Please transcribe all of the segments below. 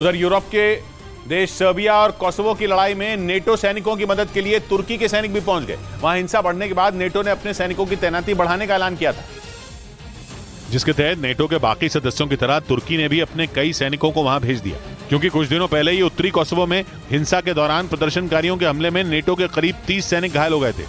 उधर यूरोप के देश सर्बिया और कोसोवो की लड़ाई में नेटो सैनिकों की मदद के लिए तुर्की के सैनिक भी पहुंच गए। वहां हिंसा बढ़ने के बाद नेटो ने अपने सैनिकों की तैनाती बढ़ाने का ऐलान किया था, जिसके तहत नेटो के बाकी सदस्यों की तरह तुर्की ने भी अपने कई सैनिकों को वहां भेज दिया, क्योंकि कुछ दिनों पहले ही उत्तरी कोसोवो में हिंसा के दौरान प्रदर्शनकारियों के हमले में नेटो के करीब 30 सैनिक घायल हो गए थे,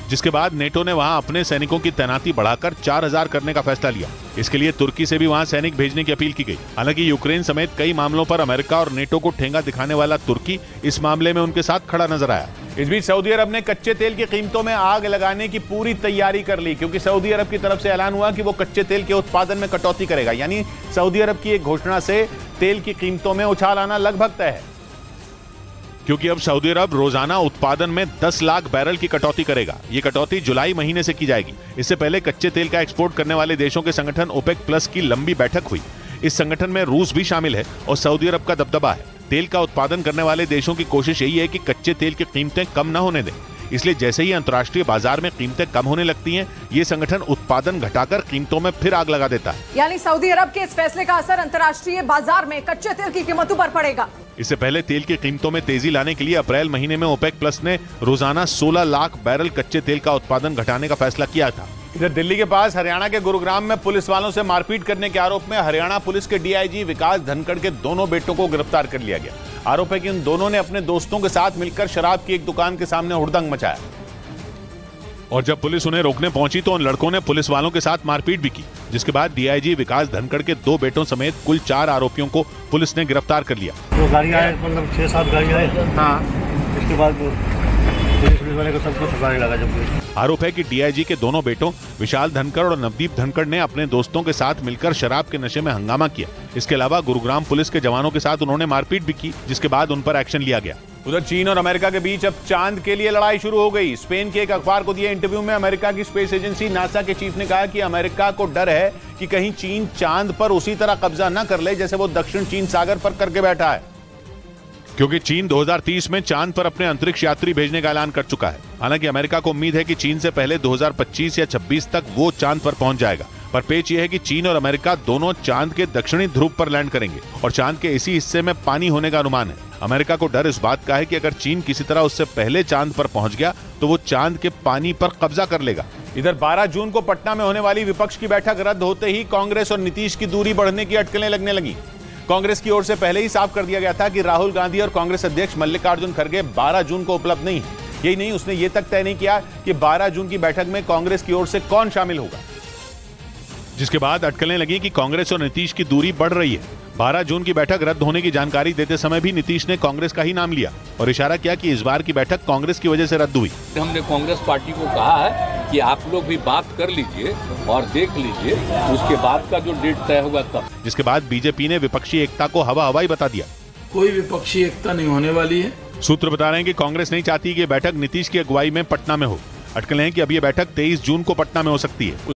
जिसके बाद नेटो ने वहां अपने सैनिकों की तैनाती बढ़ाकर 4000 करने का फैसला लिया। इसके लिए तुर्की से भी वहां सैनिक भेजने की अपील की गई। हालांकि यूक्रेन समेत कई मामलों पर अमेरिका और नेटो को ठेंगा दिखाने वाला तुर्की इस मामले में उनके साथ खड़ा नजर आया। इस बीच सऊदी अरब ने कच्चे तेल की कीमतों में आग लगाने की पूरी तैयारी कर ली, क्योंकि सऊदी अरब की तरफ से ऐलान हुआ कि वो कच्चे तेल के उत्पादन में कटौती करेगा। यानी सऊदी अरब की एक घोषणा से तेल की कीमतों में उछाल आना लगभग तय है, क्योंकि अब सऊदी अरब रोजाना उत्पादन में 10 लाख बैरल की कटौती करेगा। ये कटौती जुलाई महीने से की जाएगी। इससे पहले कच्चे तेल का एक्सपोर्ट करने वाले देशों के संगठन ओपेक प्लस की लंबी बैठक हुई। इस संगठन में रूस भी शामिल है और सऊदी अरब का दबदबा है। तेल का उत्पादन करने वाले देशों की कोशिश यही है कि कच्चे तेल की कीमतें कम न होने दें। इसलिए जैसे ही अंतर्राष्ट्रीय बाजार में कीमतें कम होने लगती हैं, ये संगठन उत्पादन घटाकर कीमतों में फिर आग लगा देता है। यानी सऊदी अरब के इस फैसले का असर अंतर्राष्ट्रीय बाजार में कच्चे तेल की कीमतों पर पड़ेगा। इससे पहले तेल की कीमतों में तेजी लाने के लिए अप्रैल महीने में ओपेक प्लस ने रोजाना 16 लाख बैरल कच्चे तेल का उत्पादन घटाने का फैसला किया था। इधर दिल्ली के पास हरियाणा के गुरुग्राम में पुलिस वालों से मारपीट करने के आरोप में हरियाणा पुलिस के डीआईजी विकास धनखड़ के दोनों बेटों को गिरफ्तार कर लिया गया। आरोप है कि उन दोनों ने अपने दोस्तों के साथ मिलकर शराब की एक दुकान के सामने हुड़दंग मचाया और जब पुलिस उन्हें रोकने पहुंची तो उन लड़कों ने पुलिस वालों के साथ मारपीट भी की, जिसके बाद डीआईजी विकास धनखड़ के 2 बेटों समेत कुल 4 आरोपियों को पुलिस ने गिरफ्तार कर लिया। तो गाड़ियां आए, मतलब 6-7 गाड़ियां आए। हाँ, इसके बाद पुलिस वाले को सबको ठुकाने लगा। जब आरोप है कि डीआईजी के दोनों बेटों विशाल धनखड़ और नवदीप धनखड़ ने अपने दोस्तों के साथ मिलकर शराब के नशे में हंगामा किया। इसके अलावा गुरुग्राम पुलिस के जवानों के साथ उन्होंने मारपीट भी की, जिसके बाद उन पर एक्शन लिया गया। उधर चीन और अमेरिका के बीच अब चांद के लिए लड़ाई शुरू हो गई। स्पेन के एक अखबार को दिए इंटरव्यू में अमेरिका की स्पेस एजेंसी नासा के चीफ ने कहा कि अमेरिका को डर है कि कहीं चीन चांद पर उसी तरह कब्जा न कर ले जैसे वो दक्षिण चीन सागर पर करके बैठा है, क्योंकि चीन 2030 में चांद पर अपने अंतरिक्ष यात्री भेजने का ऐलान कर चुका है। हालांकि अमेरिका को उम्मीद है कि चीन से पहले 2025 या 26 तक वो चांद पर पहुंच जाएगा। पर पेच ये है कि चीन और अमेरिका दोनों चांद के दक्षिणी ध्रुव पर लैंड करेंगे और चांद के इसी हिस्से में पानी होने का अनुमान है। अमेरिका को डर इस बात का है कि अगर चीन किसी तरह उससे पहले चांद पर पहुंच गया तो वो चांद के पानी पर कब्जा कर लेगा। इधर 12 जून को पटना में होने वाली विपक्ष की बैठक रद्द होते ही कांग्रेस और नीतीश की दूरी बढ़ने की अटकलें लगने लगी। कांग्रेस की ओर से पहले ही साफ कर दिया गया था कि राहुल गांधी और कांग्रेस अध्यक्ष मल्लिकार्जुन खड़गे 12 जून को उपलब्ध नहीं है। यही नहीं, उसने ये तक तय नहीं किया कि 12 जून की बैठक में कांग्रेस की ओर से कौन शामिल होगा, जिसके बाद अटकलें लगी कि कांग्रेस और नीतीश की दूरी बढ़ रही है। 12 जून की बैठक रद्द होने की जानकारी देते समय भी नीतीश ने कांग्रेस का ही नाम लिया और इशारा किया कि इस बार की बैठक कांग्रेस की वजह से रद्द हुई। हमने कांग्रेस पार्टी को कहा है कि आप लोग भी बात कर लीजिए और देख लीजिए, उसके बाद का जो डेट तय होगा तब। जिसके बाद बीजेपी ने विपक्षी एकता को हवा-हवाई बता दिया। कोई विपक्षी एकता नहीं होने वाली है। सूत्र बता रहे हैं कि कांग्रेस नहीं चाहती कि बैठक नीतीश की अगुवाई में पटना में हो। अटकलें हैं कि अब ये बैठक 23 जून को पटना में हो सकती है।